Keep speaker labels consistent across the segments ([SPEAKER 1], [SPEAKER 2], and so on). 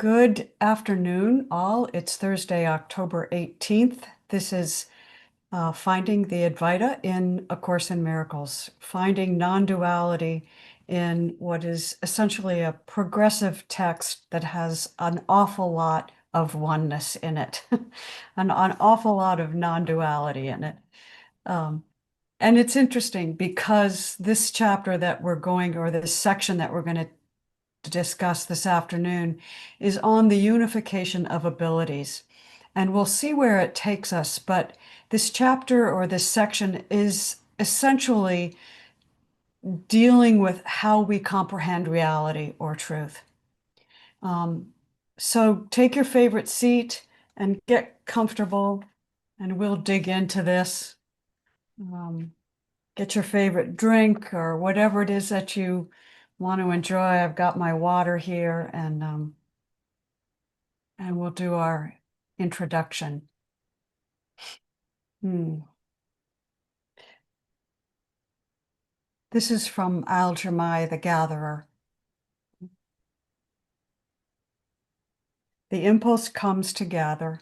[SPEAKER 1] Good afternoon, all. It's Thursday, October 18th. This is Finding the Advaita in A Course in Miracles, finding non-duality in what is essentially a progressive text that has an awful lot of oneness in it, an awful lot of non-duality in it. And it's interesting because this chapter that we're going, or this section that we're going to discuss this afternoon is on the unification of abilities. And we'll see where it takes us. But this chapter or this section is essentially dealing with how we comprehend reality or truth. So take your favorite seat and get comfortable, and we'll dig into this. Get your favorite drink or whatever it is that you want to enjoy. I've got my water here, and we'll do our introduction. This is from Al-Jamai, the Gatherer. The impulse comes to gather,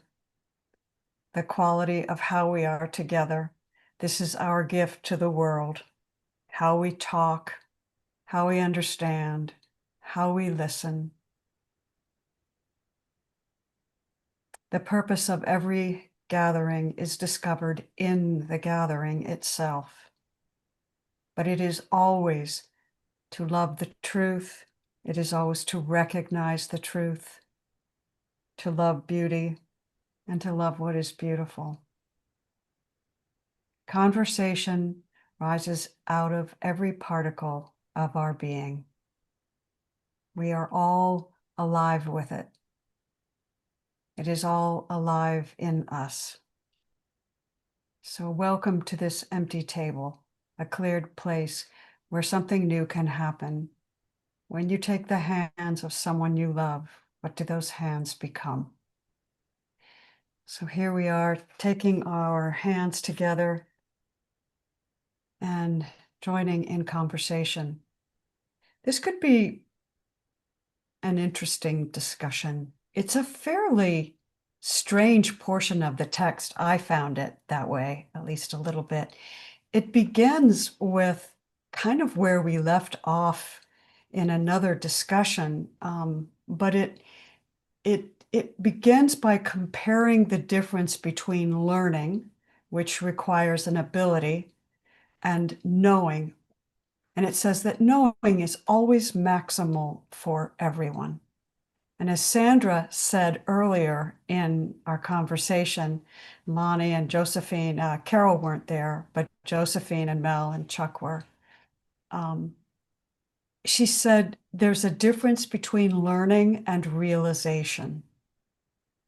[SPEAKER 1] the quality of how we are together. This is our gift to the world, how we talk, how we understand, how we listen. The purpose of every gathering is discovered in the gathering itself. But it is always to love the truth. It is always to recognize the truth, to love beauty, and to love what is beautiful. Conversation rises out of every particle of our being. We are all alive with it. It is all alive in us. So welcome to this empty table, a cleared place where something new can happen. When you take the hands of someone you love, what do those hands become? So here we are, taking our hands together and joining in conversation. This could be an interesting discussion. It's a fairly strange portion of the text. I found it that way, at least a little bit. It begins with kind of where we left off in another discussion, but it begins by comparing the difference between learning, which requires an ability, and knowing. And it says that knowing is always maximal for everyone. And as Sandra said earlier in our conversation, Lonnie and Josephine, Carol weren't there, but Josephine and Mel and Chuck were. She said there's a difference between learning and realization,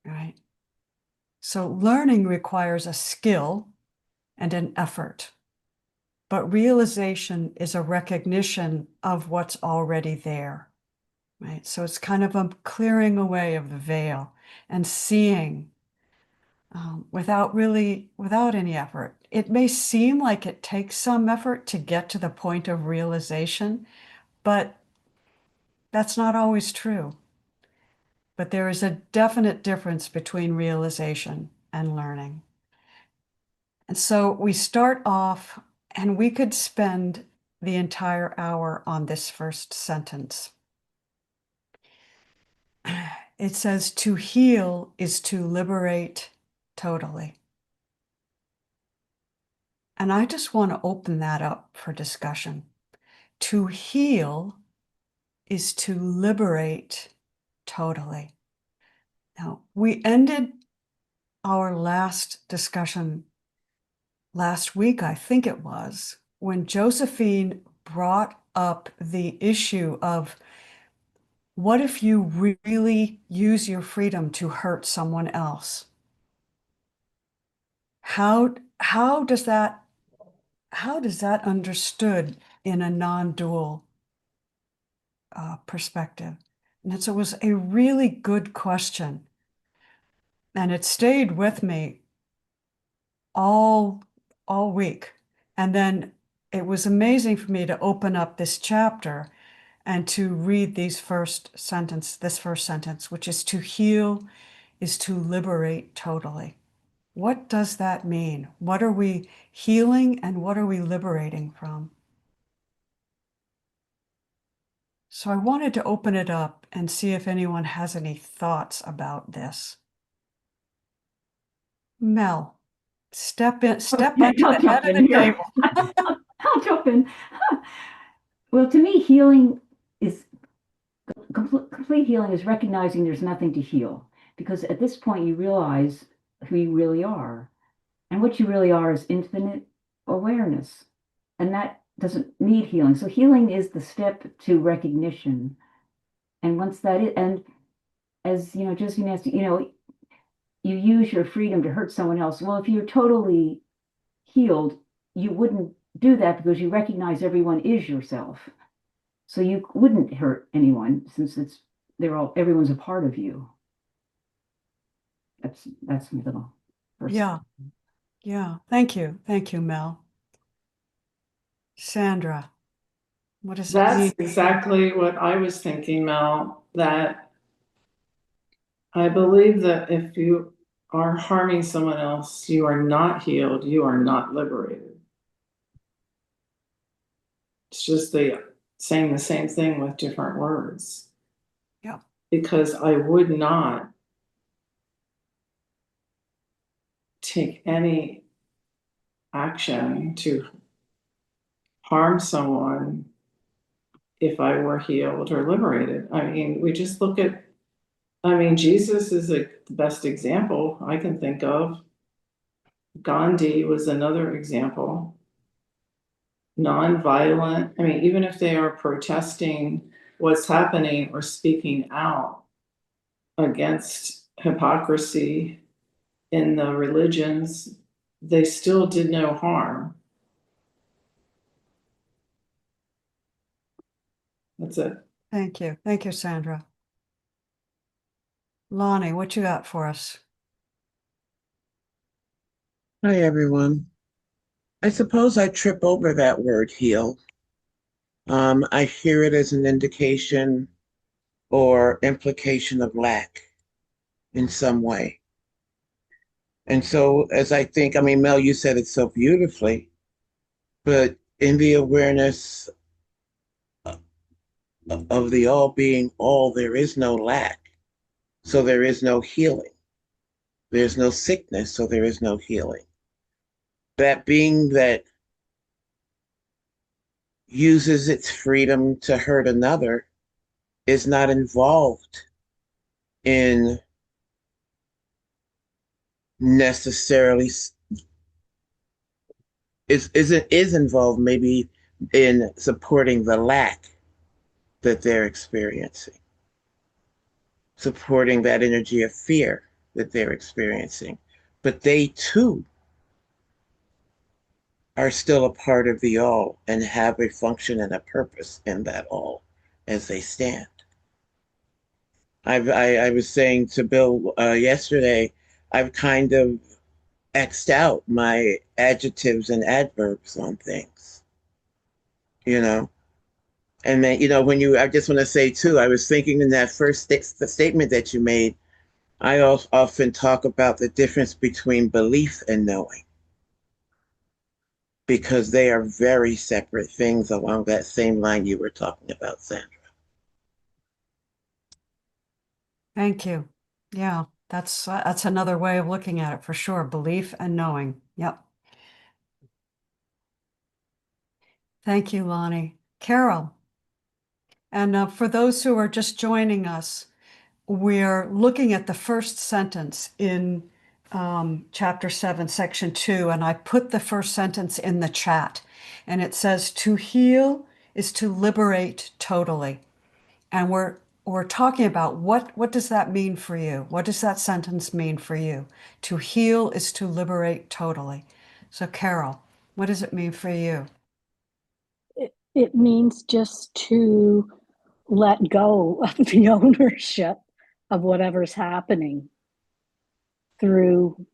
[SPEAKER 1] right? So learning requires a skill and an effort, but realization is a recognition of what's already there, right? So it's kind of a clearing away of the veil and seeing without any effort. It may seem like it takes some effort to get to the point of realization, but that's not always true. But there is a definite difference between realization and learning. And so we start off, and we could spend the entire hour on this first sentence. It says, to heal is to liberate totally. And I just want to open that up for discussion. To heal is to liberate totally. Now, we ended our last discussion last week, I think it was, when Josephine brought up the issue of what if you really use your freedom to hurt someone else? How does that understood in a non-dual perspective? And so it was a really good question. And it stayed with me all week. And then it was amazing for me to open up this chapter and to read this first sentence, which is to heal is to liberate totally. What does that mean? What are we healing and what are we liberating from? So I wanted to open it up and see if anyone has any thoughts about this. Mel, step in, step
[SPEAKER 2] Okay,
[SPEAKER 1] onto
[SPEAKER 2] I'll
[SPEAKER 1] the head
[SPEAKER 2] jump
[SPEAKER 1] of
[SPEAKER 2] in
[SPEAKER 1] the
[SPEAKER 2] here.
[SPEAKER 1] table.
[SPEAKER 2] I'll jump in. Well, to me, healing is complete healing is recognizing there's nothing to heal. Because at this point, you realize who you really are. And what you really are is infinite awareness. And that doesn't need healing. So healing is the step to recognition. And once that is, and as you know, Josephine asked, you use your freedom to hurt someone else. Well, if you're totally healed, you wouldn't do that because you recognize everyone is yourself. So you wouldn't hurt anyone since everyone's a part of you. That's my little first.
[SPEAKER 1] Yeah, yeah. Thank you. Thank you, Mel. Sandra, what does it
[SPEAKER 3] That's
[SPEAKER 1] mean?
[SPEAKER 3] exactly what I was thinking, Mel, that I believe that if you are harming someone else, you are not healed, you are not liberated. It's just saying the same thing with different words.
[SPEAKER 1] Yeah.
[SPEAKER 3] Because I would not take any action to harm someone if I were healed or liberated. I mean, we just look at, Jesus is the best example I can think of. Gandhi was another example. Nonviolent. I mean, even if they are protesting what's happening or speaking out against hypocrisy in the religions, they still did no harm. That's it.
[SPEAKER 1] Thank you. Thank you, Sandra. Lonnie, what you got for us?
[SPEAKER 4] Hi, everyone. I suppose I trip over that word heal. I hear it as an indication or implication of lack in some way. And so, as I think, Mel, you said it so beautifully, but in the awareness of the all being all, there is no lack. So there is no healing. There's no sickness, so there is no healing. That being that uses its freedom to hurt another is not involved in necessarily is involved maybe in supporting the lack that they're experiencing, supporting that energy of fear that they're experiencing. But they too are still a part of the all and have a function and a purpose in that all as they stand. I was saying to Bill yesterday, I've kind of X'd out my adjectives and adverbs on things, you know. And then, I just want to say too, I was thinking in that the statement that you made, I often talk about the difference between belief and knowing, because they are very separate things along that same line you were talking about, Sandra.
[SPEAKER 1] Thank you. Yeah, that's another way of looking at it for sure. Belief and knowing. Yep. Thank you, Lonnie. Carol. And for those who are just joining us, we're looking at the first sentence in chapter 7, section 2, and I put the first sentence in the chat. And it says, to heal is to liberate totally. And we're talking about what does that mean for you? What does that sentence mean for you? To heal is to liberate totally. So Carol, what does it mean for you?
[SPEAKER 5] It means just to let go of the ownership of whatever's happening through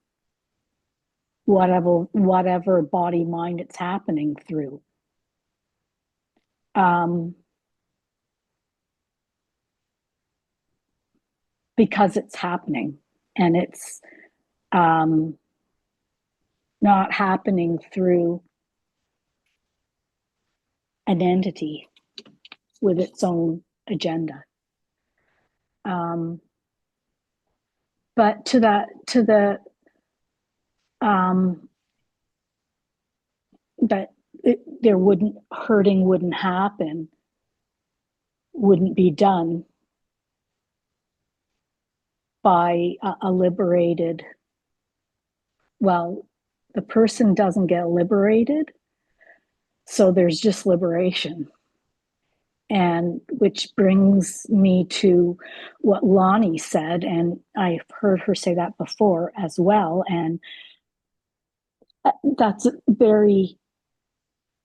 [SPEAKER 5] whatever body mind it's happening through. because it's happening, and it's not happening through an entity with its own agenda. But that there hurting wouldn't happen, wouldn't be done by a liberated, well, the person doesn't get liberated, so there's just liberation. And which brings me to what Lonnie said, and I've heard her say that before as well, and that's very,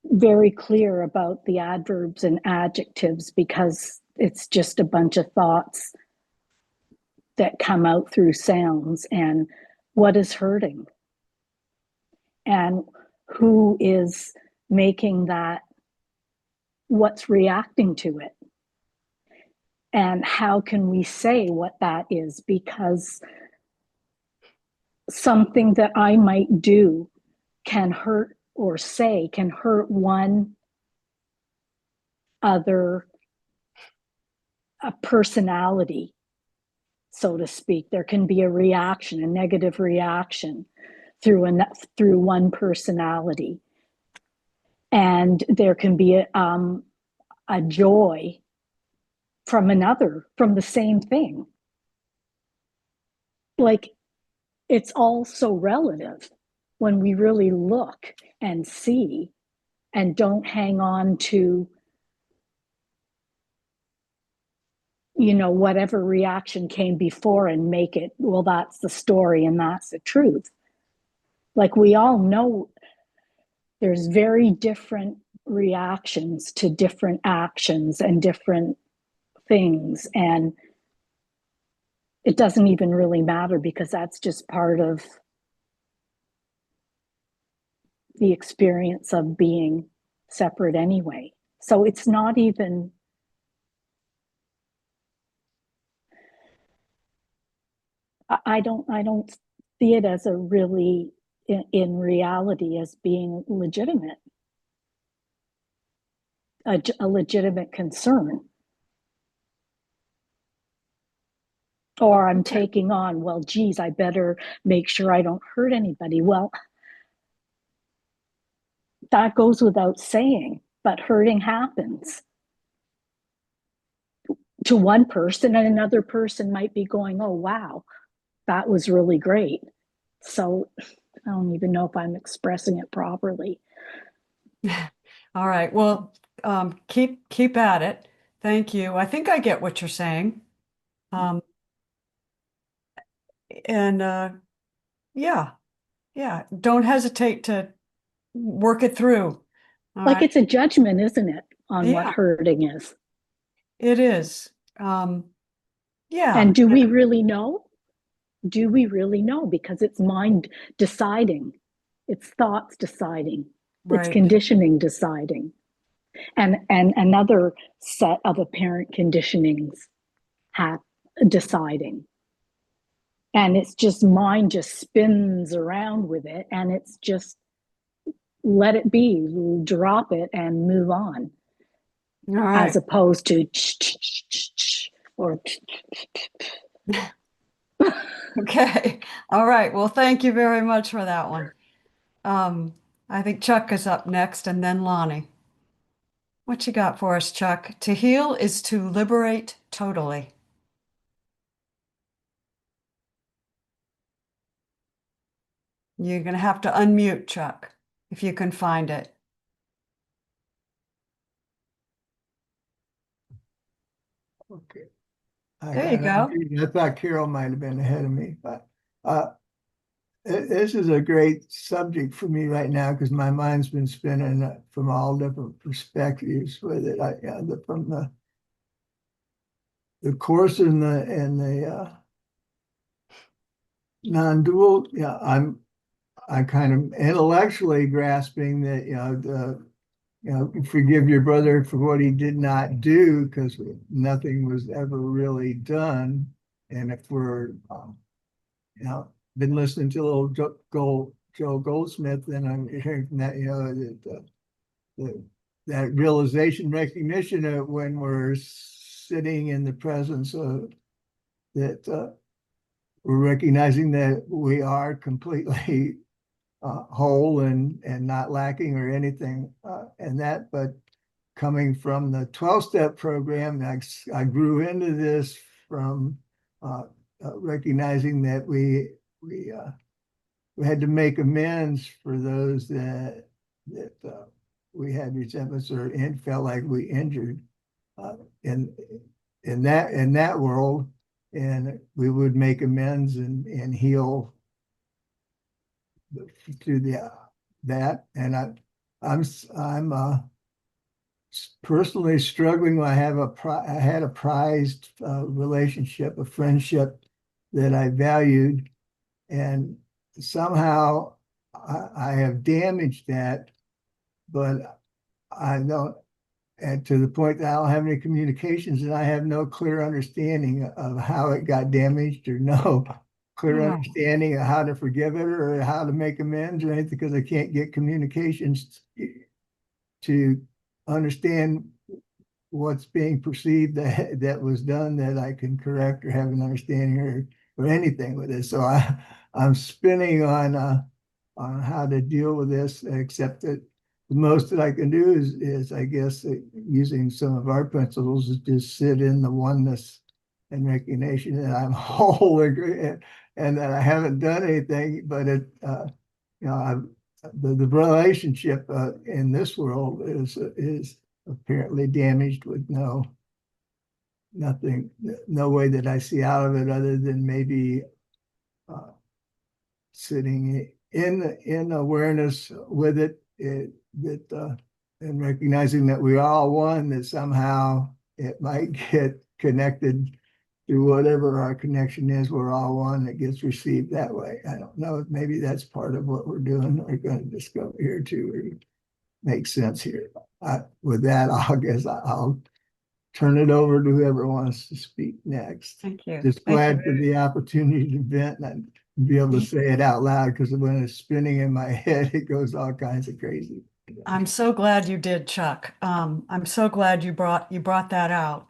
[SPEAKER 5] very clear about the adverbs and adjectives, because it's just a bunch of thoughts that come out through sounds. And what is hurting? And who is making that? What's reacting to it? And how can we say what that is? Because something that I might do can hurt, or say can hurt one other a personality, so to speak. There can be a reaction, a negative reaction through one personality, and there can be a joy from another, from the same thing. Like, it's all so relative when we really look and see, and don't hang on to, whatever reaction came before and make it, well, that's the story and that's the truth. Like, we all know there's very different reactions to different actions and different things, and it doesn't even really matter, because that's just part of the experience of being separate anyway. So it's not even, I don't see it as a really, in reality, as being legitimate, a legitimate concern. Or I'm taking on, well, geez, I better make sure I don't hurt anybody. Well, that goes without saying, but hurting happens to one person, and another person might be going, oh, wow, that was really great. So I don't even know if I'm expressing it properly.
[SPEAKER 1] All right. Well, keep at it. Thank you. I think I get what you're saying. And yeah, don't hesitate to work it through. All
[SPEAKER 5] Like,
[SPEAKER 1] right.
[SPEAKER 5] it's a judgment, isn't it, on what
[SPEAKER 1] Yeah.
[SPEAKER 5] hurting is?
[SPEAKER 1] It is. Yeah.
[SPEAKER 5] And do we really know? Do we really know? Because it's mind deciding, it's thoughts deciding, it's
[SPEAKER 1] Right.
[SPEAKER 5] conditioning deciding, and another set of apparent conditionings deciding. And it's just, mind just spins around with it, and it's just, let it be, drop it and move on.
[SPEAKER 1] All right.
[SPEAKER 5] As opposed to or
[SPEAKER 1] Okay. All right. Well, thank you very much for that one. I think Chuck is up next, and then Lonnie. What you got for us, Chuck? To heal is to liberate totally. You're going to have to unmute, Chuck, if you can find it.
[SPEAKER 6] Okay.
[SPEAKER 1] There you go.
[SPEAKER 6] I thought Carol might have been ahead of me, but this is a great subject for me right now, because my mind's been spinning from all different perspectives with it. From the course and the non-dual. Yeah, I kind of intellectually grasping that forgive your brother for what he did not do, because nothing was ever really done. And if we're, been listening to a little Joe Goldsmith, and I'm hearing from that, that realization, recognition of when we're sitting in the presence of that, we're recognizing that we are completely whole and not lacking or anything, and that, but coming from the 12-step program, I grew into this from recognizing that we had to make amends for those that we had resentments or felt like we injured in that world, and we would make amends and heal through that. And I'm personally struggling. I had a prized relationship, a friendship that I valued, and somehow I have damaged that, but I don't, and to the point that I don't have any communications, and I have no clear understanding of how it got damaged, or no clear
[SPEAKER 1] Wow.
[SPEAKER 6] understanding of how to forgive it or how to make amends or anything, because I can't get communications to understand what's being perceived that was done, that I can correct or have an understanding or anything with it. So I'm spinning on how to deal with this, except that the most that I can do is I guess using some of our principles, is just sit in the oneness and recognition that I'm whole and that I haven't done anything, but I've the relationship in this world is apparently damaged with nothing, no way that I see out of it other than maybe sitting in awareness with it, and recognizing that we're all one, that somehow it might get connected through whatever our connection is. We're all one, that gets received that way. I don't know, maybe that's part of what we're doing. We're going to discover here too, or make sense here. With that, I'll turn it over to whoever wants to speak next.
[SPEAKER 1] Thank you.
[SPEAKER 6] Just
[SPEAKER 1] Thank
[SPEAKER 6] glad
[SPEAKER 1] you.
[SPEAKER 6] for the opportunity to vent and be able to say it out loud, because when it's spinning in my head, it goes all kinds of crazy.
[SPEAKER 1] I'm so glad you did, Chuck. I'm so glad you brought that out.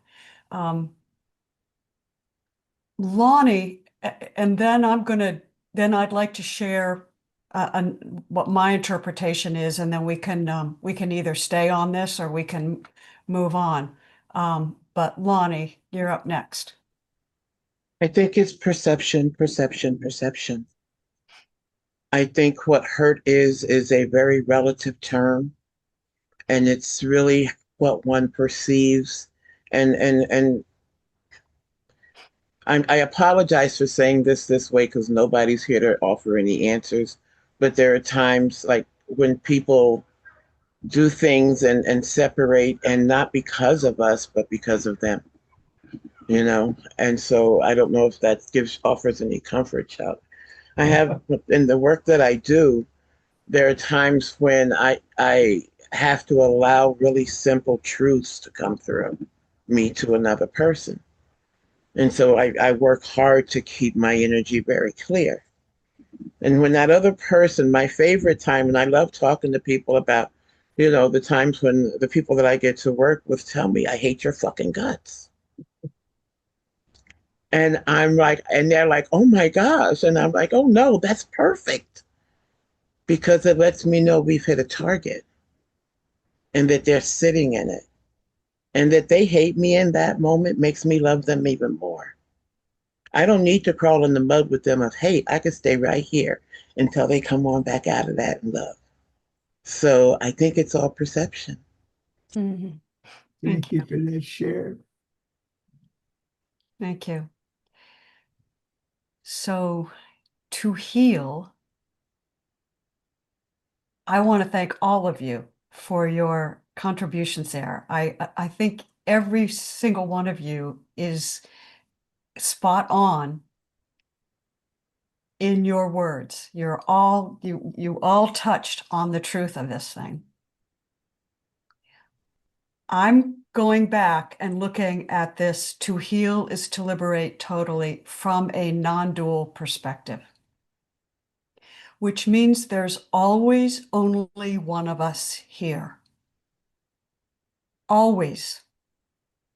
[SPEAKER 1] Lonnie, and then then I'd like to share what my interpretation is, and then we can either stay on this or we can move on. But Lonnie, you're up next.
[SPEAKER 4] I think it's perception, perception, perception. I think what hurt is a very relative term, and it's really what one perceives. And I apologize for saying this way, because nobody's here to offer any answers. But there are times like when people do things and separate, and not because of us, but because of them, And so I don't know if that offers any comfort, Chuck. I have, in the work that I do, there are times when I have to allow really simple truths to come through me to another person. And so I work hard to keep my energy very clear. And when that other person, my favorite time, and I love talking to people about, the times when the people that I get to work with tell me, I hate your fucking guts. And I'm like, and they're like, oh my gosh. And I'm like, oh no, that's perfect. Because it lets me know we've hit a target, and that they're sitting in it. And that they hate me in that moment makes me love them even more. I don't need to crawl in the mud with them of hate. I can stay right here until they come on back out of that in love. So I think it's all perception.
[SPEAKER 1] Mhm.
[SPEAKER 6] Thank you for that share.
[SPEAKER 1] Thank you. So to heal, I want to thank all of you for your contributions there. I think every single one of you is spot on in your words. You all touched on the truth of this thing. I'm going back and looking at this: to heal is to liberate totally from a non-dual perspective, which means there's always only one of us here. Always.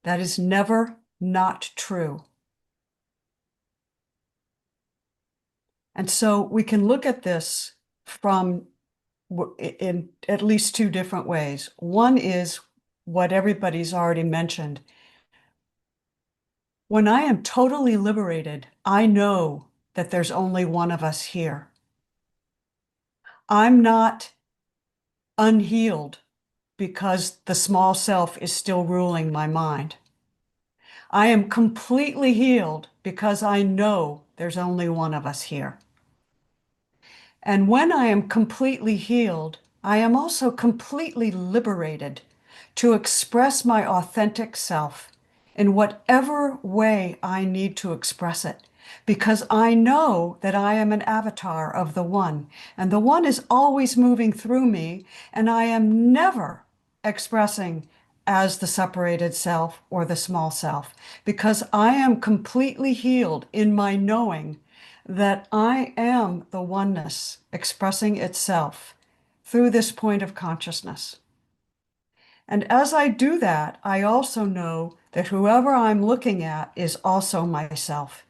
[SPEAKER 1] That is never not true. And so we can look at this from in at least two different ways. One is what everybody's already mentioned. When I am totally liberated, I know that there's only one of us here. I'm not unhealed because the small self is still ruling my mind. I am completely healed because I know there's only one of us here. And when I am completely healed, I am also completely liberated to express my authentic self in whatever way I need to express it, because I know that I am an avatar of the One, and the One is always moving through me, and I am never expressing as the separated self or the small self, because I am completely healed in my knowing that I am the oneness expressing itself through this point of consciousness. And as I do that, I also know that whoever I'm looking at is also myself.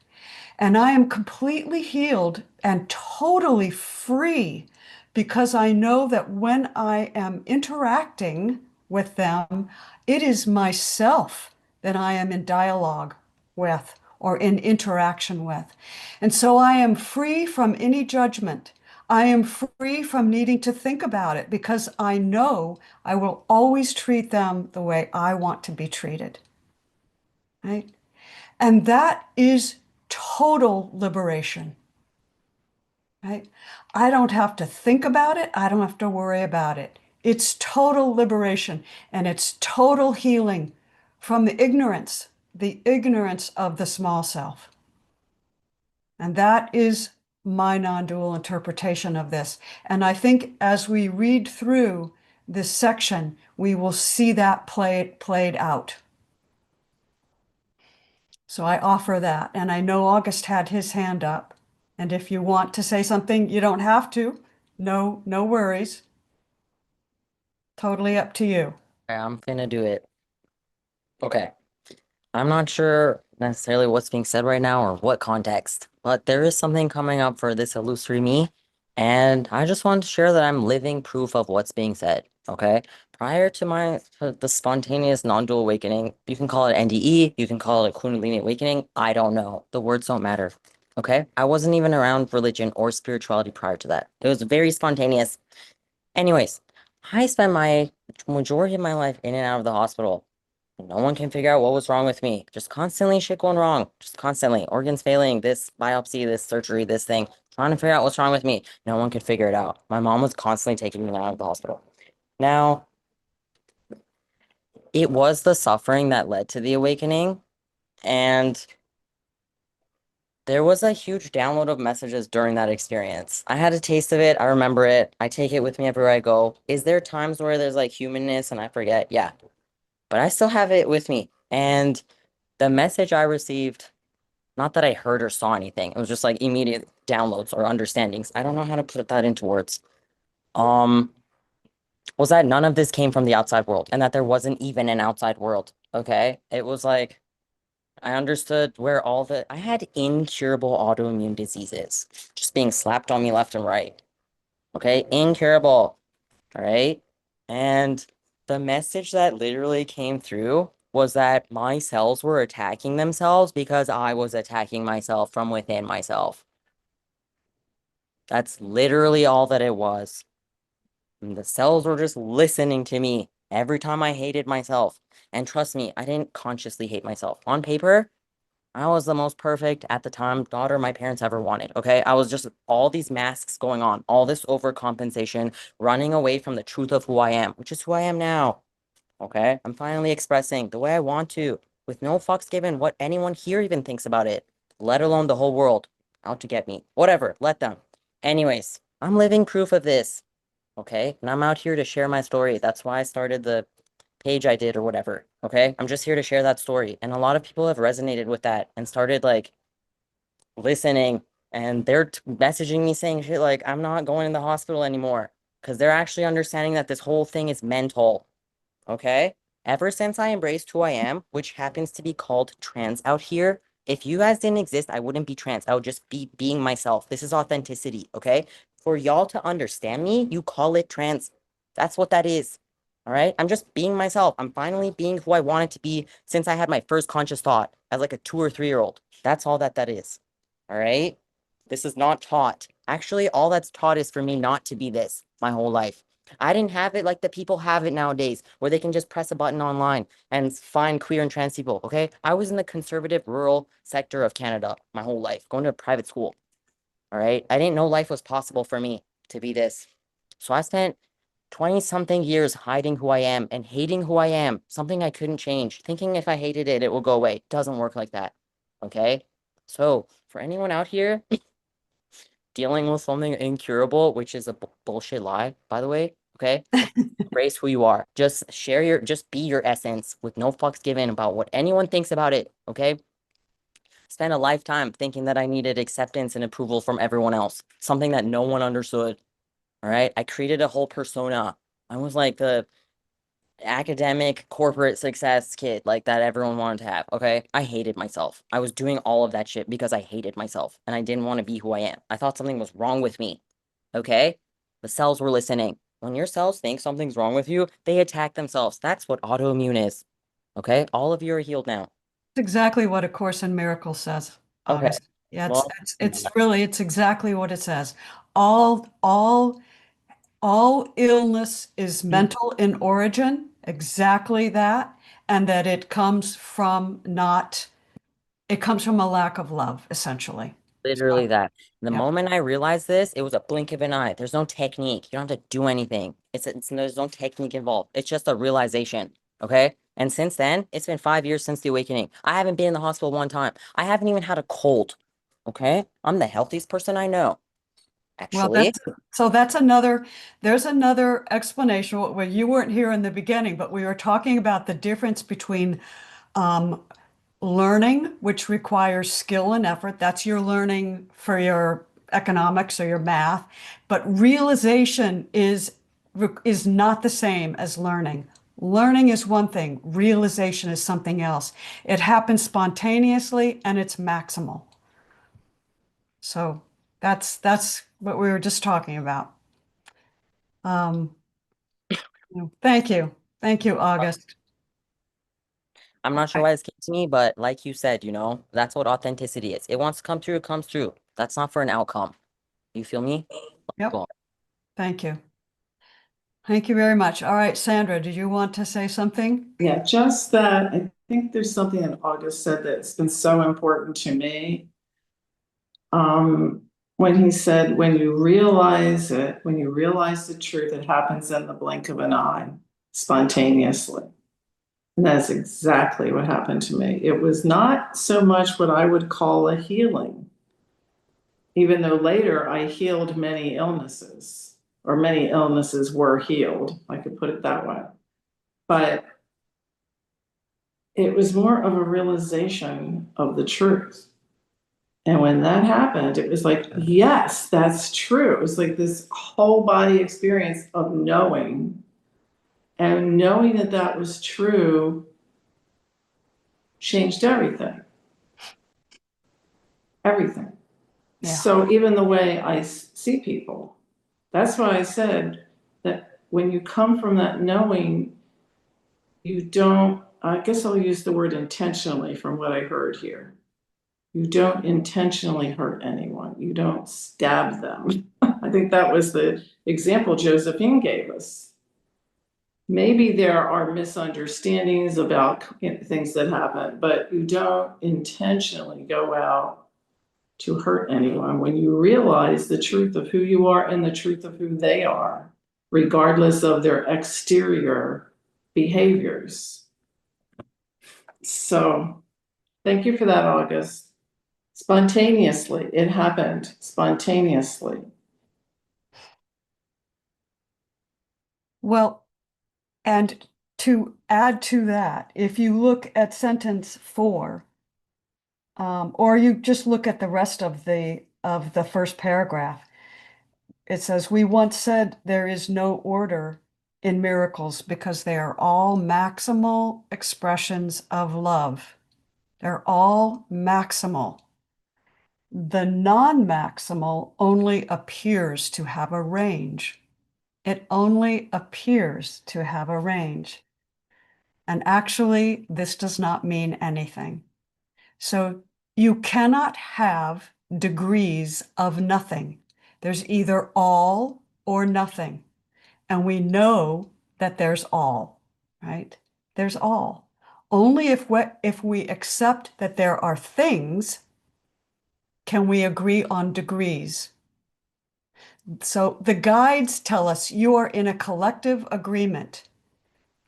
[SPEAKER 1] And I am completely healed and totally free because I know that when I am interacting with them, it is myself that I am in dialogue with or in interaction with. And so I am free from any judgment. I am free from needing to think about it because I know I will always treat them the way I want to be treated. Right? And that is total liberation. Right? I don't have to think about it. I don't have to worry about it. It's total liberation, and it's total healing from the ignorance of the small self. And that is my non-dual interpretation of this. And I think as we read through this section, we will see that played out. So I offer that. And I know August had his hand up. And if you want to say something, you don't have to. No, no worries. Totally up to you.
[SPEAKER 7] I'm gonna do it. Okay. I'm not sure necessarily what's being said right now or what context, but there is something coming up for this illusory me, and I just want to share that I'm living proof of what's being said. Okay. Prior to the spontaneous non-dual awakening, you can call it NDE, you can call it Kundalini awakening. I don't know. The words don't matter. Okay. I wasn't even around religion or spirituality prior to that. It was very spontaneous. Anyways, I spent my majority of my life in and out of the hospital. No one can figure out what was wrong with me. Just constantly shit going wrong. Just constantly. Organs failing, this biopsy, this surgery, this thing. Trying to figure out what's wrong with me. No one could figure it out. My mom was constantly taking me out of the hospital. Now, it was the suffering that led to the awakening. And there was a huge download of messages during that experience. I had a taste of it. I remember it. I take it with me everywhere I go. Is there times where there's like humanness and I forget? Yeah. But I still have it with me. And the message I received, not that I heard or saw anything, it was just like immediate downloads or understandings. I don't know how to put that into words. Um, was that none of this came from the outside world and that there wasn't even an outside world. Okay. It was like I understood where I had incurable autoimmune diseases just being slapped on me left and right. Okay. Incurable. All right. And the message that literally came through was that my cells were attacking themselves because I was attacking myself from within myself. That's literally all that it was. And the cells were just listening to me every time I hated myself. And trust me, I didn't consciously hate myself. On paper, I was the most perfect at the time daughter my parents ever wanted. Okay. I was just all these masks going on, all this overcompensation, running away from the truth of who I am, which is who I am now. Okay. I'm finally expressing the way I want to, with no fucks given what anyone here even thinks about it, let alone the whole world out to get me. Whatever. Let them. Anyways, I'm living proof of this. Okay. And I'm out here to share my story. That's why I started the page I did or whatever. Okay. I'm just here to share that story. And a lot of people have resonated with that and started like listening, and they're messaging me saying shit like, I'm not going to the hospital anymore, because they're actually understanding that this whole thing is mental. Okay. Ever since I embraced who I am, which happens to be called trans out here, if you guys didn't exist, I wouldn't be trans. I would just be being myself. This is authenticity. Okay. For y'all to understand me, you call it trans. That's what that is. All right. I'm just being myself. I'm finally being who I wanted to be since I had my first conscious thought as like a 2 or 3-year-old. That's all that that is. All right. This is not taught. Actually, all that's taught is for me not to be this my whole life. I didn't have it like the people have it nowadays, where they can just press a button online and find queer and trans people. Okay. I was in the conservative rural sector of Canada my whole life, going to a private school. All right. I didn't know life was possible for me to be this. So I spent 20 something years hiding who I am and hating who I am, something I couldn't change, thinking if I hated it, it will go away. Doesn't work like that. Okay. So for anyone out here dealing with something incurable, which is a bullshit lie, by the way, okay? Embrace who you are. Just share your, just be your essence with no fucks given about what anyone thinks about it, okay? Spent a lifetime thinking that I needed acceptance and approval from everyone else, something that no one understood, all right? I created a whole persona. I was like the academic corporate success kid like that everyone wanted to have. Okay. I hated myself. I was doing all of that shit because I hated myself and I didn't want to be who I am. I thought something was wrong with me. Okay. The cells were listening. When your cells think something's wrong with you, they attack themselves. That's what autoimmune is. Okay. All of you are healed now.
[SPEAKER 1] It's exactly what A Course in Miracles says,
[SPEAKER 7] Okay.
[SPEAKER 1] August. Yeah,
[SPEAKER 7] Well,
[SPEAKER 1] it's exactly what it says. All illness is mental in origin, exactly that, and that it comes from a lack of love, essentially.
[SPEAKER 7] literally that. The
[SPEAKER 1] Yeah.
[SPEAKER 7] moment I realized this, it was a blink of an eye. There's no technique. You don't have to do anything. There's no technique involved. It's just a realization. Okay. And since then, it's been 5 years since the awakening. I haven't been in the hospital one time. I haven't even had a cold. Okay. I'm the healthiest person I know.
[SPEAKER 1] Well,
[SPEAKER 7] Actually,
[SPEAKER 1] there's another explanation. Well, you weren't here in the beginning, but we were talking about the difference between um, learning, which requires skill and effort. That's your learning for your economics or your math. But realization is not the same as learning. Learning is one thing, realization is something else. It happens spontaneously and it's maximal. So that's what we were just talking about. Um, thank you. Thank you, August.
[SPEAKER 7] I'm not sure why this came to me, but like you said, that's what authenticity is. It wants to come through, it comes through. That's not for an outcome. You feel me?
[SPEAKER 1] Yep.
[SPEAKER 7] Go on.
[SPEAKER 1] Thank you. Thank you very much. All right, Sandra, did you want to say something?
[SPEAKER 3] Yeah, just that I think there's something that August said that's been so important to me. When he said, when you realize it, when you realize the truth, it happens in the blink of an eye, spontaneously. And that's exactly what happened to me. It was not so much what I would call a healing, even though later I healed many illnesses, or many illnesses were healed, I could put it that way. But it was more of a realization of the truth. And when that happened, it was like, yes, that's true. It was like this whole body experience of knowing, and knowing that that was true changed everything. Everything.
[SPEAKER 1] Yeah.
[SPEAKER 3] So even the way I see people, that's why I said that when you come from that knowing, you don't, I guess I'll use the word intentionally from what I heard here. You don't intentionally hurt anyone. You don't stab them. I think that was the example Josephine gave us. Maybe there are misunderstandings about things that happen, but you don't intentionally go out to hurt anyone when you realize the truth of who you are and the truth of who they are, regardless of their exterior behaviors. So thank you for that, August. Spontaneously, it happened spontaneously.
[SPEAKER 1] Well, and to add to that, if you look at sentence 4, or you just look at the rest of the first paragraph, it says, "We once said there is no order in miracles because they are all maximal expressions of love. They're all maximal. The non-maximal only appears to have a range. It only appears to have a range. And actually, this does not mean anything. So you cannot have degrees of nothing. There's either all or nothing. And we know that there's all, right? There's all. Only if we accept that there are things can we agree on degrees. So the guides tell us you are in a collective agreement.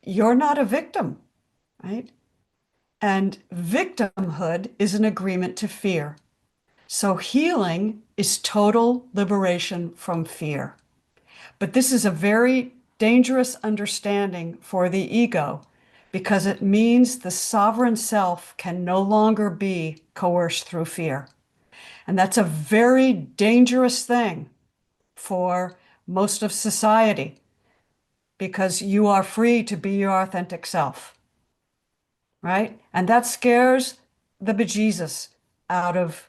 [SPEAKER 1] You're not a victim, right? And victimhood is an agreement to fear. So healing is total liberation from fear. But this is a very dangerous understanding for the ego because it means the sovereign self can no longer be coerced through fear. And that's a very dangerous thing for most of society because you are free to be your authentic self, right? And that scares the bejesus out of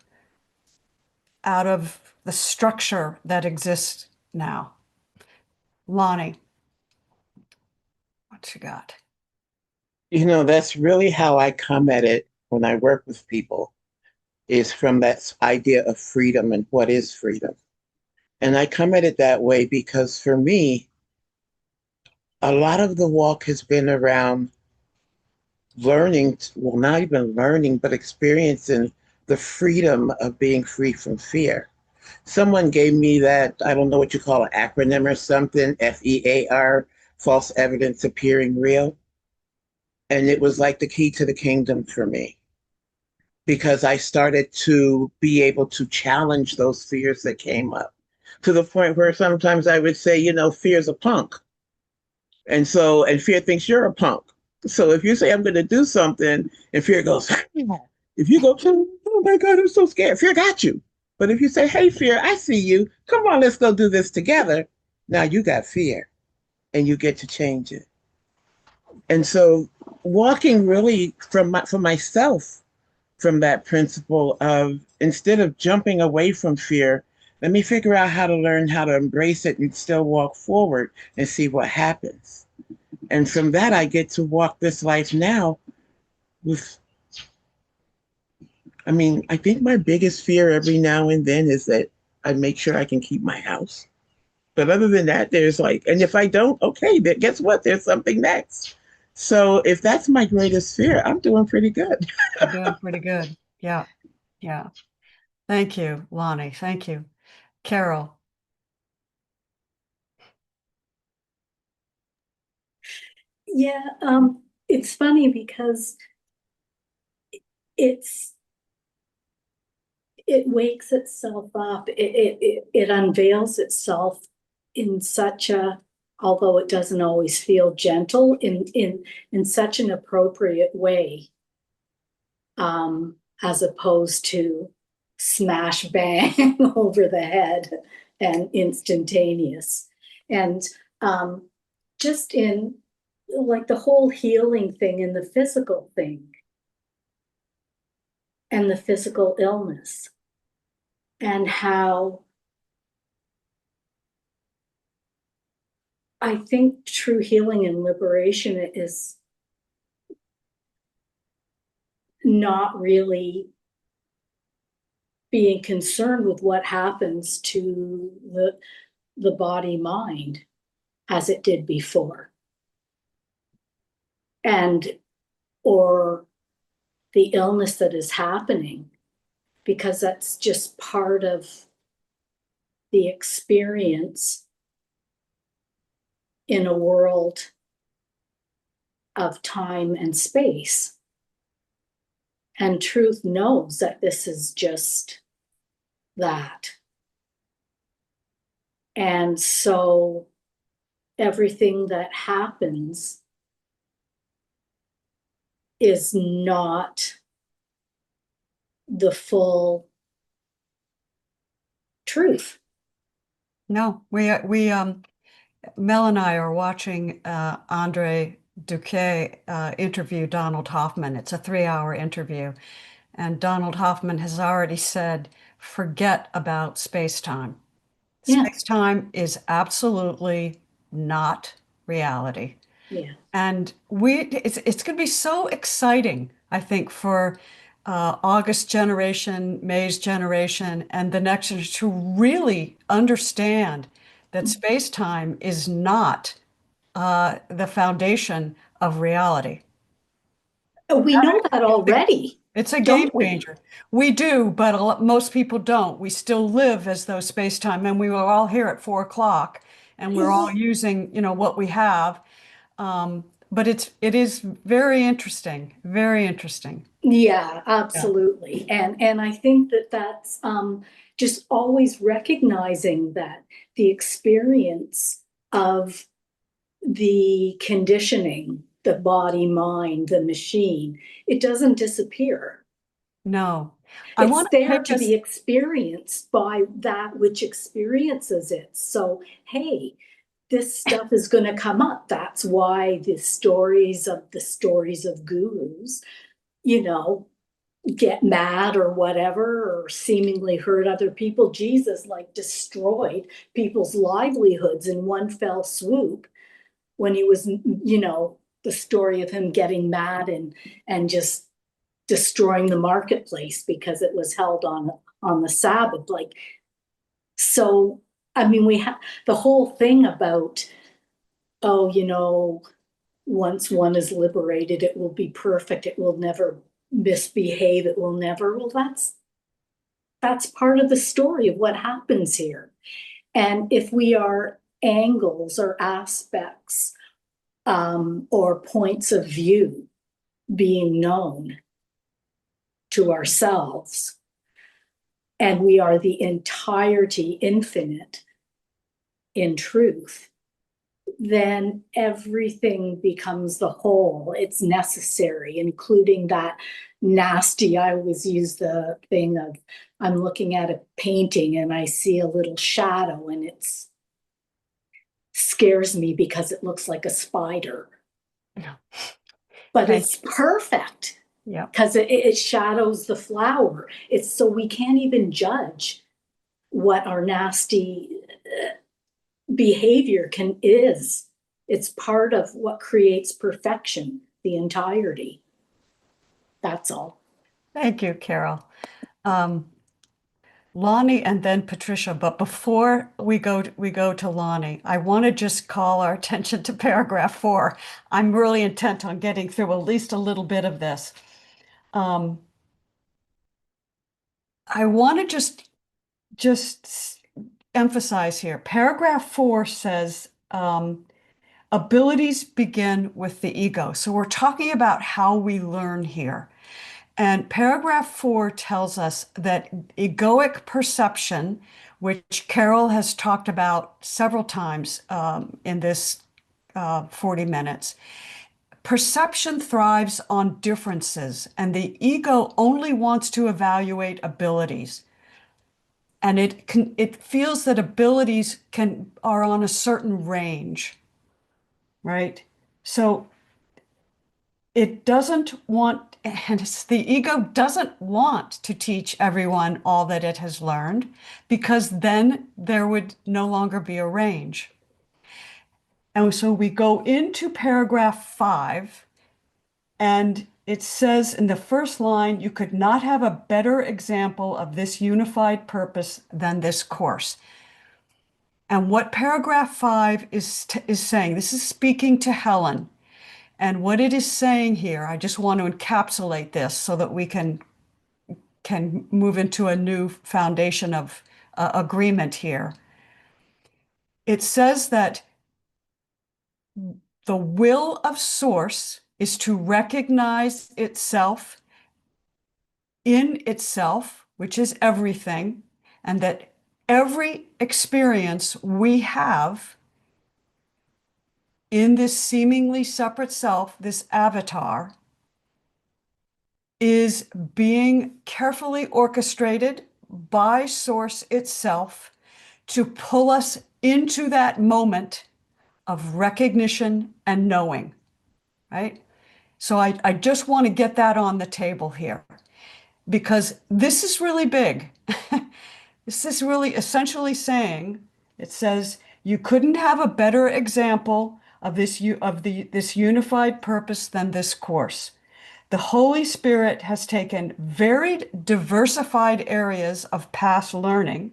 [SPEAKER 1] the structure that exists now. Lonnie, what you got?
[SPEAKER 4] You know, that's really how I come at it when I work with people, is from that idea of freedom and what is freedom. And I come at it that way because for me, a lot of the walk has been around learning, well, not even learning, but experiencing the freedom of being free from fear. Someone gave me that, I don't know what you call an acronym or something, FEAR, false evidence appearing real. And it was like the key to the kingdom for me because I started to be able to challenge those fears that came up to the point where sometimes I would say, you know, fear's a punk. And fear thinks you're a punk. So if you say, I'm going to do something, and fear goes, if you go, oh my God, I'm so scared, fear got you. But if you say, hey, fear, I see you. Come on, let's go do this together. Now you got fear and you get to change it. And so walking really for myself from that principle of instead of jumping away from fear, let me figure out how to learn how to embrace it and still walk forward and see what happens. And from that, I get to walk this life now with, I mean, I think my biggest fear every now and then is that I make sure I can keep my house. But other than that, there's like, and if I don't, okay, then guess what? There's something next. So if that's my greatest fear, I'm doing pretty good.
[SPEAKER 1] You're doing pretty good. Yeah. Yeah. Thank you, Lonnie. Thank you. Carol.
[SPEAKER 5] Yeah, it's funny because it's it wakes itself up. It unveils itself in such a, although it doesn't always feel gentle, in such an appropriate way, as opposed to smash bang over the head and instantaneous. And just in like the whole healing thing and the physical thing and the physical illness and how I think true healing and liberation is not really being concerned with what happens to the body mind as it did before, and or the illness that is happening, because that's just part of the experience in a world of time and space. And truth knows that this is just that. And so everything that happens
[SPEAKER 8] is not the full truth.
[SPEAKER 1] No, Mel and I are watching Andre Duque interview Donald Hoffman. It's a 3-hour interview. And Donald Hoffman has already said, forget about space-time.
[SPEAKER 8] Yeah.
[SPEAKER 1] Space-time is absolutely not reality.
[SPEAKER 8] Yeah.
[SPEAKER 1] And it's going to be so exciting, I think, for August's generation, May's generation, and the next generation to really understand that space-time is not the foundation of reality.
[SPEAKER 8] We know that already,
[SPEAKER 1] It's a game
[SPEAKER 8] don't we?
[SPEAKER 1] changer. We do, but most people don't. We still live as though space-time, and we were all here at 4 o'clock, and we're all using, what we have. But it is very interesting, very interesting.
[SPEAKER 8] Yeah, absolutely. And I think that that's just always recognizing that the experience of the conditioning, the body, mind, the machine, it doesn't disappear.
[SPEAKER 1] No, I
[SPEAKER 8] It's
[SPEAKER 1] want to
[SPEAKER 8] there
[SPEAKER 1] take
[SPEAKER 8] to
[SPEAKER 1] us.
[SPEAKER 8] be experienced by that which experiences it. So, hey, this stuff is going to come up. That's why the stories of gurus, get mad or whatever, or seemingly hurt other people. Jesus like destroyed people's livelihoods in one fell swoop when he was, the story of him getting mad and just destroying the marketplace because it was held on the Sabbath. Like, so, I mean, we have the whole thing about, once one is liberated, it will be perfect. It will never misbehave. It will never. Well, that's part of the story of what happens here. And if we are angles or aspects or points of view being known to ourselves, and we are the entirety infinite in truth, then everything becomes the whole. It's necessary, including that nasty, I always use the thing of, I'm looking at a painting and I see a little shadow and it scares me because it looks like a spider. But
[SPEAKER 1] Okay.
[SPEAKER 8] it's perfect.
[SPEAKER 1] Yeah.
[SPEAKER 8] Because it shadows the flower. It's so we can't even judge what our nasty behavior is. It's part of what creates perfection, the entirety. That's all.
[SPEAKER 1] Thank you, Carol. Lonnie and then Patricia, but before we go to Lonnie, I want to just call our attention to paragraph 4. I'm really intent on getting through at least a little bit of this. I want to just emphasize here. Paragraph 4 says abilities begin with the ego. So we're talking about how we learn here. And paragraph 4 tells us that egoic perception, which Carol has talked about several times in this 40 minutes, perception thrives on differences, and the ego only wants to evaluate abilities. And it feels that abilities are on a certain range, right? So it doesn't want, and the ego doesn't want to teach everyone all that it has learned, because then there would no longer be a range. And so we go into paragraph 5, and it says in the first line, you could not have a better example of this unified purpose than this course. And what paragraph 5 is saying, this is speaking to Helen. And what it is saying here, I just want to encapsulate this so that we can move into a new foundation of agreement here. It says that the will of source is to recognize itself in itself, which is everything, and that every experience we have in this seemingly separate self, this avatar, is being carefully orchestrated by Source itself to pull us into that moment of recognition and knowing, right? So I just want to get that on the table here because this is really big. This is really essentially saying, it says, you couldn't have a better example of this unified purpose than this course. The Holy Spirit has taken varied, diversified areas of past learning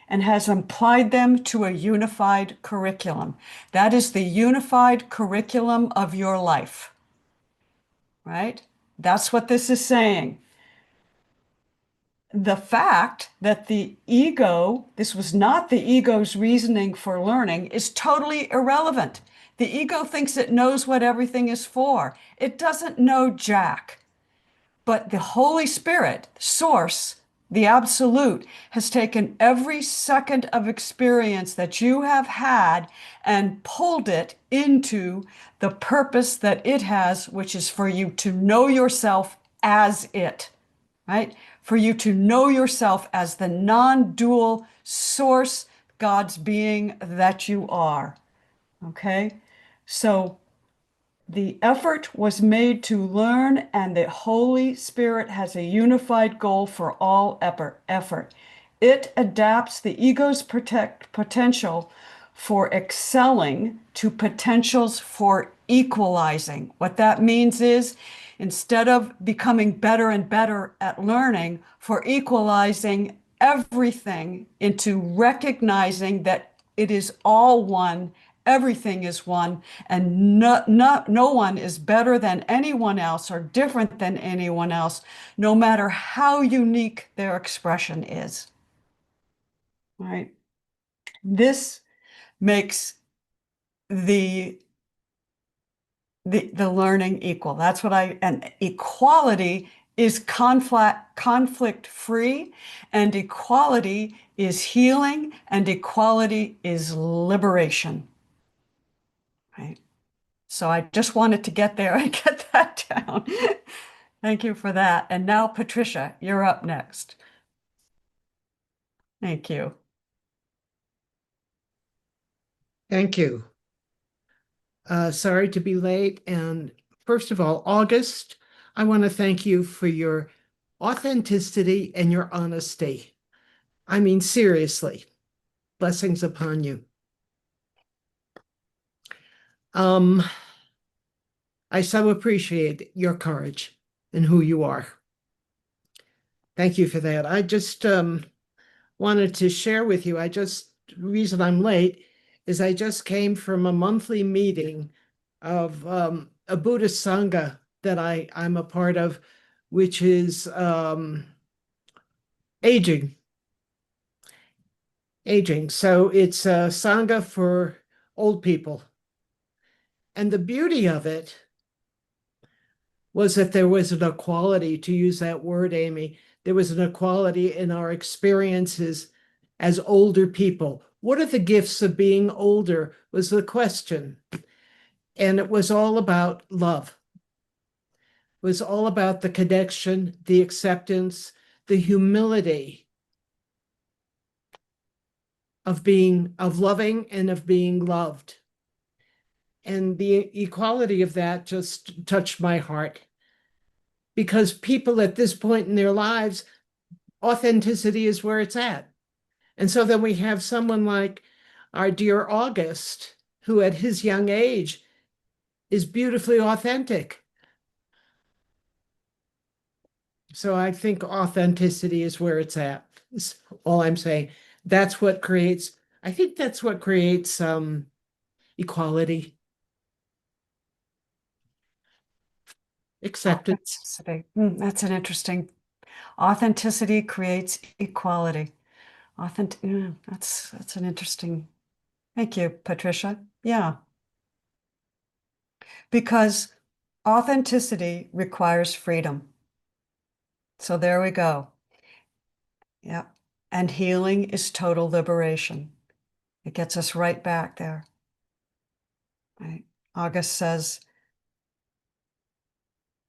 [SPEAKER 1] and has applied them to a unified curriculum. That is the unified curriculum of your life, right? That's what this is saying. The fact that the ego, this was not the ego's reasoning for learning, is totally irrelevant. The ego thinks it knows what everything is for. It doesn't know jack. But the Holy Spirit, Source, the Absolute, has taken every second of experience that you have had and pulled it into the purpose that it has, which is for you to know yourself as it, right? For you to know yourself as the non-dual source, God's being that you are. Okay? So the effort was made to learn, and the Holy Spirit has a unified goal for all effort. It adapts the ego's potential for excelling to potentials for equalizing. What that means is instead of becoming better and better at learning, for equalizing everything into recognizing that it is all one, everything is one, and no one is better than anyone else or different than anyone else, no matter how unique their expression is. All right. This makes the learning equal. That's what and equality is conflict free, and equality is healing, and equality is liberation. Right? So I just wanted to get there and get that down. Thank you for that. And now, Patricia, you're up next. Thank you.
[SPEAKER 9] Thank you. Sorry to be late. And first of all, August, I want to thank you for your authenticity and your honesty. I mean, seriously, blessings upon you. I so appreciate your courage and who you are. Thank you for that. I just wanted to share with you, the reason I'm late is I just came from a monthly meeting of a Buddhist Sangha that I'm a part of, which is aging. So it's a Sangha for old people. And the beauty of it was that there was an equality, to use that word, Amy, there was an equality in our experiences as older people. What are the gifts of being older was the question. And it was all about love. It was all about the connection, the acceptance, the humility of loving and of being loved. And the equality of that just touched my heart. Because people at this point in their lives, authenticity is where it's at. And so then we have someone like our dear August, who at his young age is beautifully authentic. So I think authenticity is where it's at. That's all I'm saying. That's what creates, I think that's what creates equality. Acceptance.
[SPEAKER 1] Authenticity. That's an interesting. Authenticity creates equality. That's an interesting. Thank you, Patricia. Yeah. Because authenticity requires freedom. So there we go. Yeah. And healing is total liberation. It gets us right back there. Right. August says,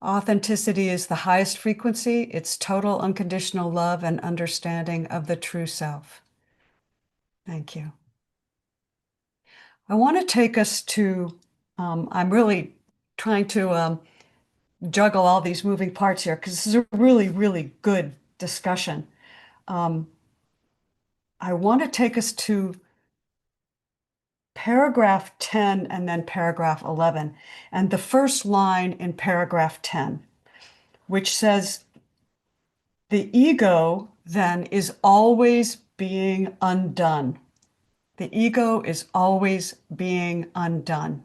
[SPEAKER 1] Authenticity is the highest frequency. It's total unconditional love and understanding of the true self. Thank you. I want to take us to, I'm really trying to juggle all these moving parts here because this is a really, really good discussion. I want to take us to paragraph 10 and then paragraph 11, and the first line in paragraph 10, which says, the ego then is always being undone. The ego is always being undone.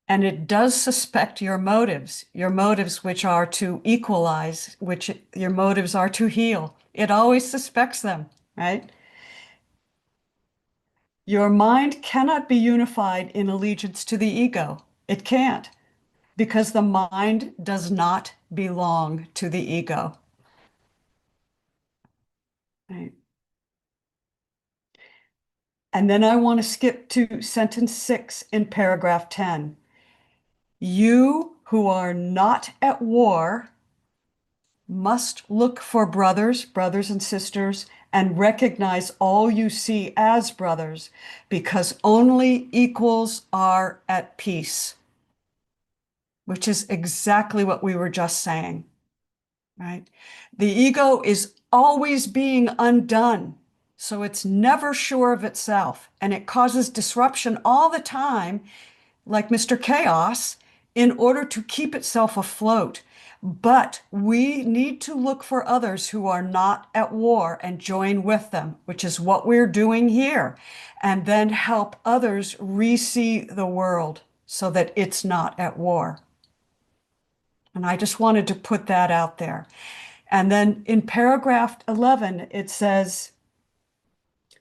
[SPEAKER 1] And it does suspect your motives which are to equalize, which your motives are to heal. It always suspects them, right? Your mind cannot be unified in allegiance to the ego. It can't, because the mind does not belong to the ego. Right? And then I want to skip to sentence 6 in paragraph 10. You who are not at war must look for brothers and sisters, and recognize all you see as brothers, because only equals are at peace, which is exactly what we were just saying, right? The ego is always being undone, so it's never sure of itself, and it causes disruption all the time, like Mr. Chaos, in order to keep itself afloat. But we need to look for others who are not at war and join with them, which is what we're doing here, and then help others re-see the world so that it's not at war. And I just wanted to put that out there. And then in paragraph 11, it says,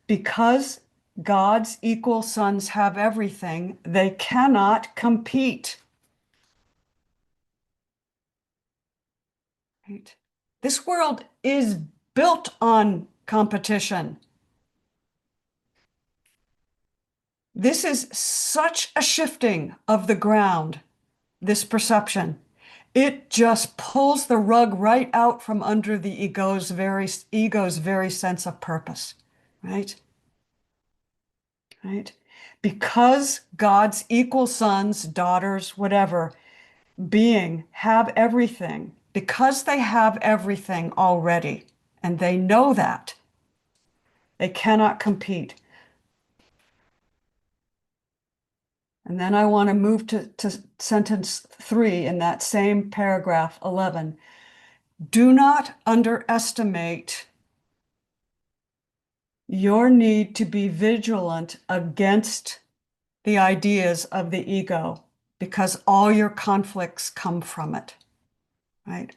[SPEAKER 1] because God's equal sons have everything, they cannot compete. Right? This world is built on competition. This is such a shifting of the ground, this perception. It just pulls the rug right out from under the ego's very sense of purpose, right? Right? Because God's equal sons, daughters, whatever, being have everything, because they have everything already, and they know that, they cannot compete. And then I want to move to sentence 3 in that same paragraph 11. Do not underestimate your need to be vigilant against the ideas of the ego, because all your conflicts come from it, right?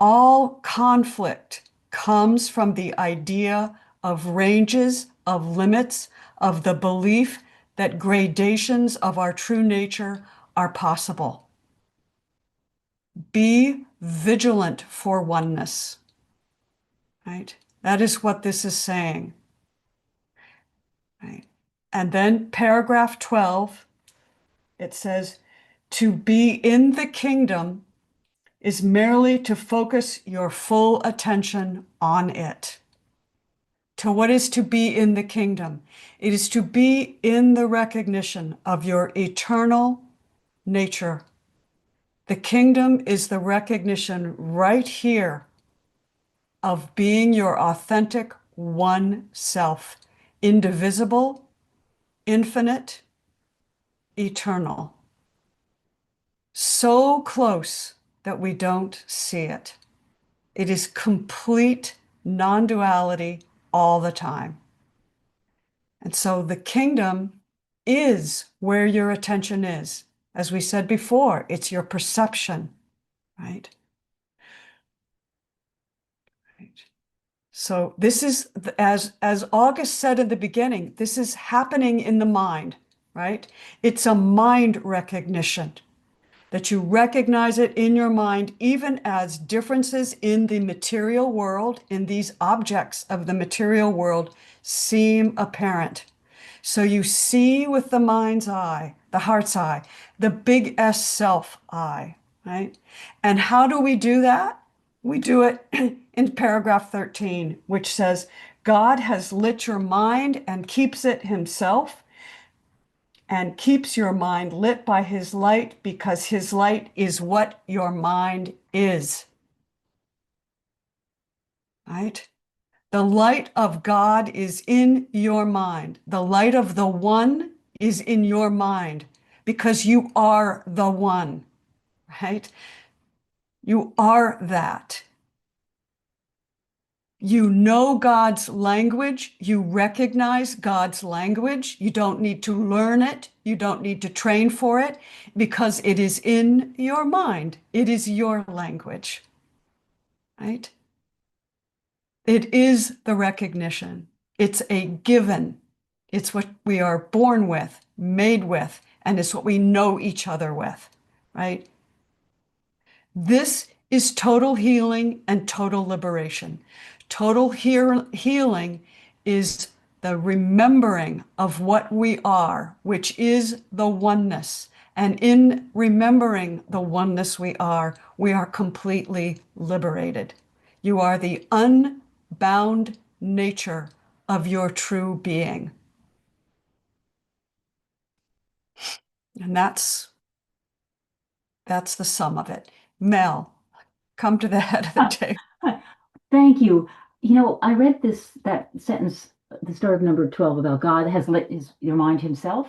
[SPEAKER 1] All conflict comes from the idea of ranges, of limits, of the belief that gradations of our true nature are possible. Be vigilant for oneness, right? That is what this is saying, right? And then paragraph 12, it says, to be in the kingdom is merely to focus your full attention on it. To what is to be in the kingdom? It is to be in the recognition of your eternal nature. The kingdom is the recognition right here of being your authentic one self, indivisible, infinite, eternal. So close that we don't see it. It is complete non-duality all the time. And so the kingdom is where your attention is. As we said before, it's your perception, right? Right. So this is, as August said in the beginning, this is happening in the mind, right? It's a mind recognition, that you recognize it in your mind, even as differences in the material world, in these objects of the material world, seem apparent. So you see with the mind's eye, the heart's eye, the big S self eye, right? And how do we do that? We do it in paragraph 13, which says, God has lit your mind and keeps it himself, and keeps your mind lit by his light, because his light is what your mind is. Right? The light of God is in your mind. The light of the one is in your mind, because you are the one, right? You are that. You know God's language. You recognize God's language. You don't need to learn it. You don't need to train for it, because it is in your mind. It is your language, right? It is the recognition. It's a given. It's what we are born with, made with, and it's what we know each other with, right? This is total healing and total liberation. Total healing is the remembering of what we are, which is the oneness. And in remembering the oneness we are completely liberated. You are the unbound nature of your true being. And that's the sum of it. Mel, come to the head of the table.
[SPEAKER 2] Thank you. You know, I read that sentence at the start of number 12 about God has lit your mind himself.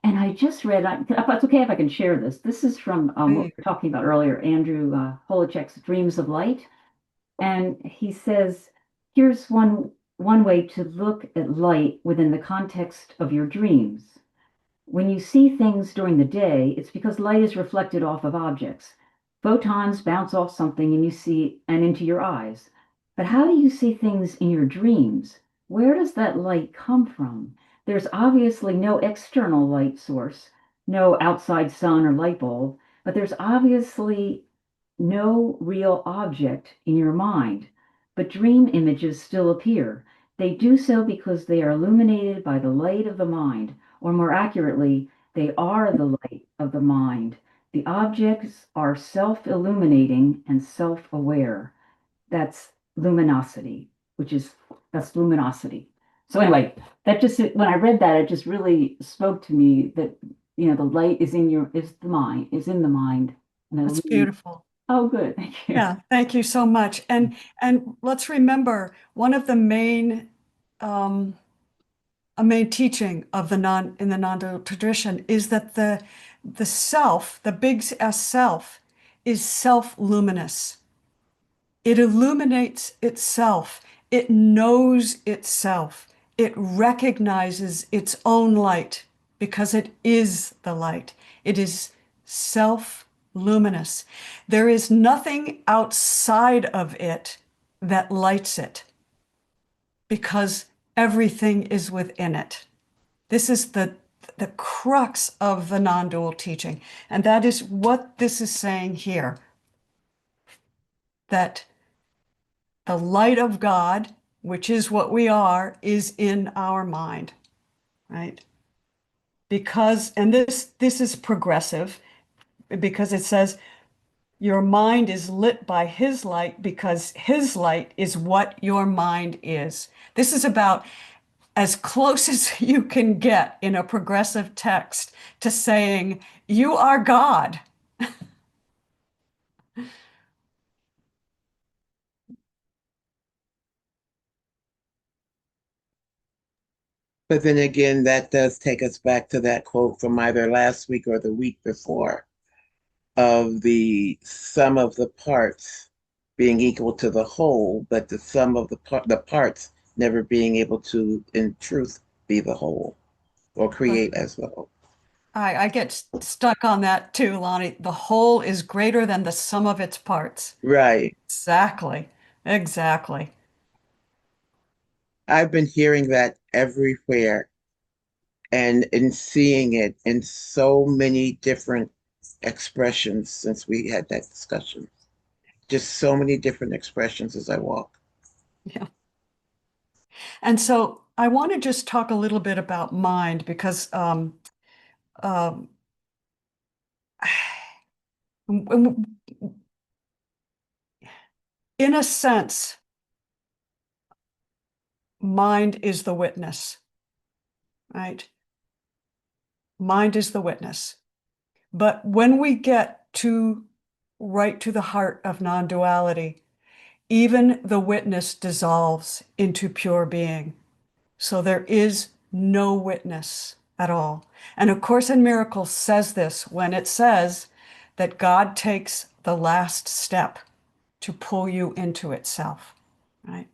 [SPEAKER 2] And I just read, if it's okay if I can share this. This is from what we were talking about earlier, Andrew Holochek's Dreams of Light. And he says, here's one way to look at light within the context of your dreams. When you see things during the day, it's because light is reflected off of objects. Photons bounce off something and you see and into your eyes. But how do you see things in your dreams? Where does that light come from? There's obviously no external light source, no outside sun or light bulb, but there's obviously no real object in your mind. But dream images still appear. They do so because they are illuminated by the light of the mind, or more accurately, they are the light of the mind. The objects are self-illuminating and self-aware. That's luminosity, that's luminosity. So anyway, when I read that, it just really spoke to me that, the light is in the mind, is in the mind. And
[SPEAKER 1] That's beautiful.
[SPEAKER 2] Oh, good. Thank you.
[SPEAKER 1] Yeah, thank you so much. And let's remember, one of the main a main teaching of in the non-dual tradition is that the self, the big S self, is self-luminous. It illuminates itself. It knows itself. It recognizes its own light because it is the light. It is self-luminous. There is nothing outside of it that lights it, because everything is within it. This is the crux of the non-dual teaching. And that is what this is saying here, that the light of God, which is what we are, is in our mind, right? Because, and this is progressive, because it says your mind is lit by his light, because his light is what your mind is. This is about as close as you can get in a progressive text to saying, you are God.
[SPEAKER 4] But then again, that does take us back to that quote from either last week or the week before, of the sum of the parts being equal to the whole, but the sum of the parts never being able to, in truth, be the whole or create as the whole.
[SPEAKER 1] I get stuck on that too, Lonnie. The whole is greater than the sum of its parts.
[SPEAKER 4] Right.
[SPEAKER 1] Exactly. Exactly.
[SPEAKER 4] I've been hearing that everywhere and in seeing it in so many different expressions since we had that discussion. Just so many different expressions as I walk.
[SPEAKER 1] Yeah. And so I want to just talk a little bit about mind because um, in a sense, mind is the witness, right? Mind is the witness. But when we get to right to the heart of non-duality, even the witness dissolves into pure being. So there is no witness at all. And A Course in Miracles says this when it says that God takes the last step to pull you into itself, right?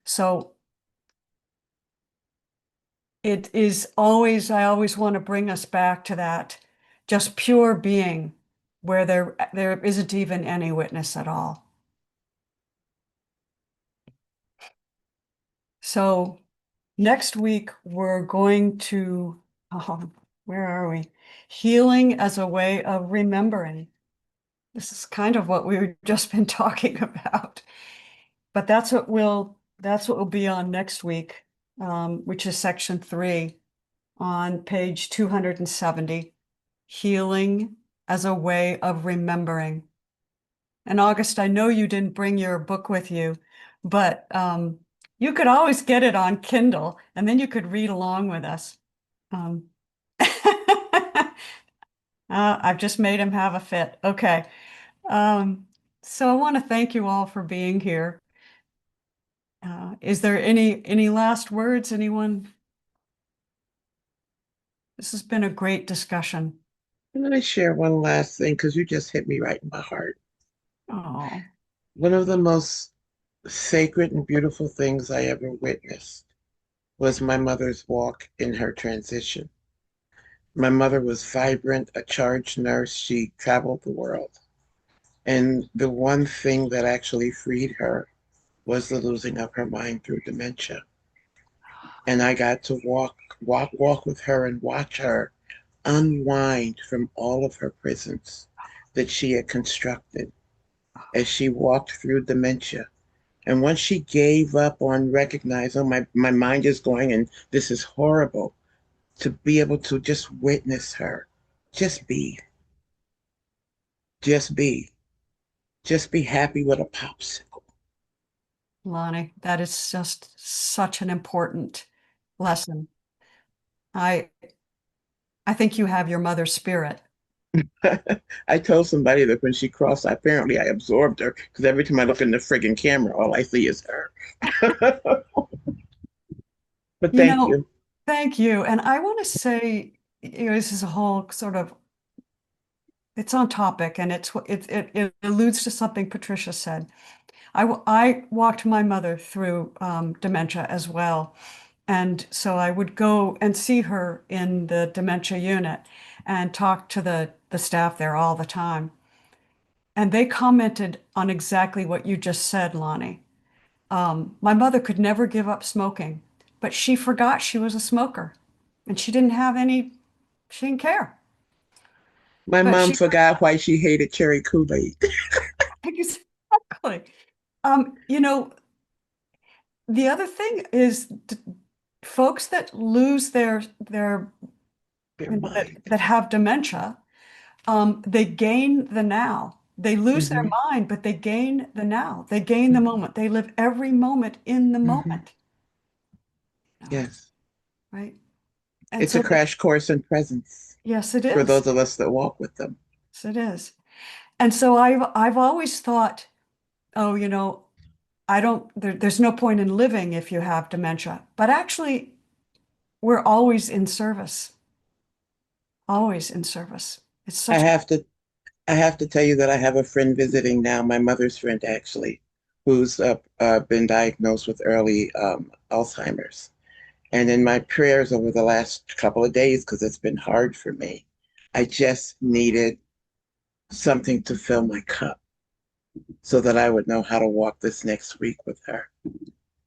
[SPEAKER 1] So it is always, I always want to bring us back to that just pure being where there isn't even any witness at all. So next week we're going to, where are we? Healing as a way of remembering. This is kind of what we've just been talking about. But that's what we'll be on next week, which is section 3 on page 270, healing as a way of remembering. And August, I know you didn't bring your book with you, but you could always get it on Kindle and then you could read along with us. I've just made him have a fit. Okay. So I want to thank you all for being here. Is there any last words, anyone? This has been a great discussion.
[SPEAKER 4] Can I share one last thing? Because you just hit me right in my heart.
[SPEAKER 1] Oh,
[SPEAKER 4] One of the most sacred and beautiful things I ever witnessed was my mother's walk in her transition. My mother was vibrant, a charged nurse. She traveled the world. And the one thing that actually freed her was the losing of her mind through dementia. And I got to walk with her and watch her unwind from all of her prisons that she had constructed as she walked through dementia. And once she gave up on recognizing, oh, my mind is going and this is horrible, to be able to just witness her, just be, just be, just be happy with a popsicle.
[SPEAKER 1] Lonnie, that is just such an important lesson. I think you have your mother's spirit.
[SPEAKER 4] I told somebody that when she crossed, apparently I absorbed her because every time I look in the friggin' camera, all I see is her. But
[SPEAKER 1] You
[SPEAKER 4] thank
[SPEAKER 1] know,
[SPEAKER 4] you.
[SPEAKER 1] thank you. And I want to say, this is a whole sort of, it's on topic and it alludes to something Patricia said. I walked my mother through dementia as well. And so I would go and see her in the dementia unit and talk to the staff there all the time. And they commented on exactly what you just said, Lonnie. My mother could never give up smoking, but she forgot she was a smoker and she didn't care.
[SPEAKER 4] My
[SPEAKER 1] But
[SPEAKER 4] mom
[SPEAKER 1] she,
[SPEAKER 4] forgot why she hated cherry Kool-Aid.
[SPEAKER 1] exactly. You know, the other thing is folks that lose their
[SPEAKER 4] Their
[SPEAKER 1] you know,
[SPEAKER 4] mind.
[SPEAKER 1] that have dementia, they gain the now. They lose their
[SPEAKER 4] Hmm.
[SPEAKER 1] mind, but they gain the now. They gain the moment. They live every moment in the
[SPEAKER 4] Hmm.
[SPEAKER 1] moment. You know,
[SPEAKER 4] Yes.
[SPEAKER 1] right? And
[SPEAKER 4] It's a
[SPEAKER 1] so,
[SPEAKER 4] crash course in presence
[SPEAKER 1] yes, it
[SPEAKER 4] for
[SPEAKER 1] is.
[SPEAKER 4] those of us that walk with them.
[SPEAKER 1] Yes, it is. And so I've always thought, oh, there's no point in living if you have dementia. But actually, we're always in service. Always in service. It's
[SPEAKER 4] I
[SPEAKER 1] such
[SPEAKER 4] have to I have to tell you that I have a friend visiting now, my mother's friend actually, who's been diagnosed with early Alzheimer's. And in my prayers over the last couple of days, because it's been hard for me, I just needed something to fill my cup so that I would know how to walk this next week with her.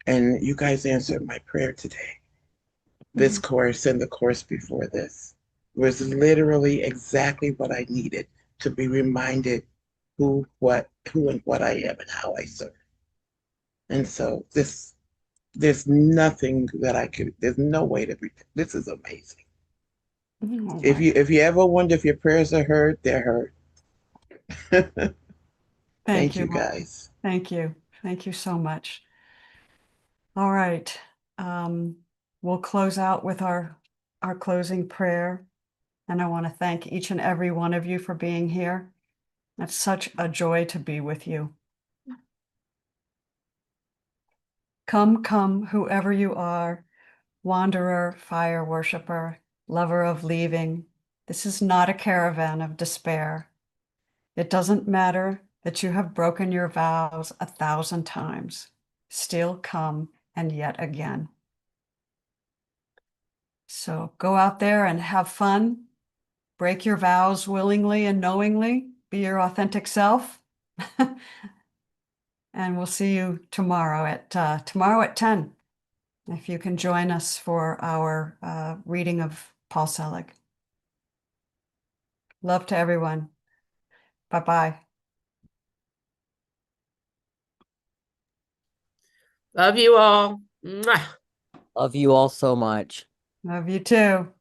[SPEAKER 4] And you guys answered my prayer today. This course and the course before this was literally exactly what I needed to be reminded who and what I am and how I serve. And so there's nothing that I could, there's no way to this is amazing.
[SPEAKER 1] Oh
[SPEAKER 4] If you ever wonder if your prayers are heard, they're heard.
[SPEAKER 1] Thank
[SPEAKER 4] Thank
[SPEAKER 1] you.
[SPEAKER 4] you guys.
[SPEAKER 1] Thank you. Thank you so much. All right. We'll close out with our closing prayer. And I want to thank each and every one of you for being here. It's such a joy to be with you. Come, come, whoever you are, wanderer, fire worshiper, lover of leaving. This is not a caravan of despair. It doesn't matter that you have broken your vows 1,000 times. Still come and yet again. So go out there and have fun. Break your vows willingly and knowingly. Be your authentic self. And we'll see you tomorrow at 10. If you can join us for our reading of Paul Selig. Love to everyone. Bye-bye.
[SPEAKER 10] Love you all. Mwah.
[SPEAKER 7] Love you all so much.
[SPEAKER 1] Love you too.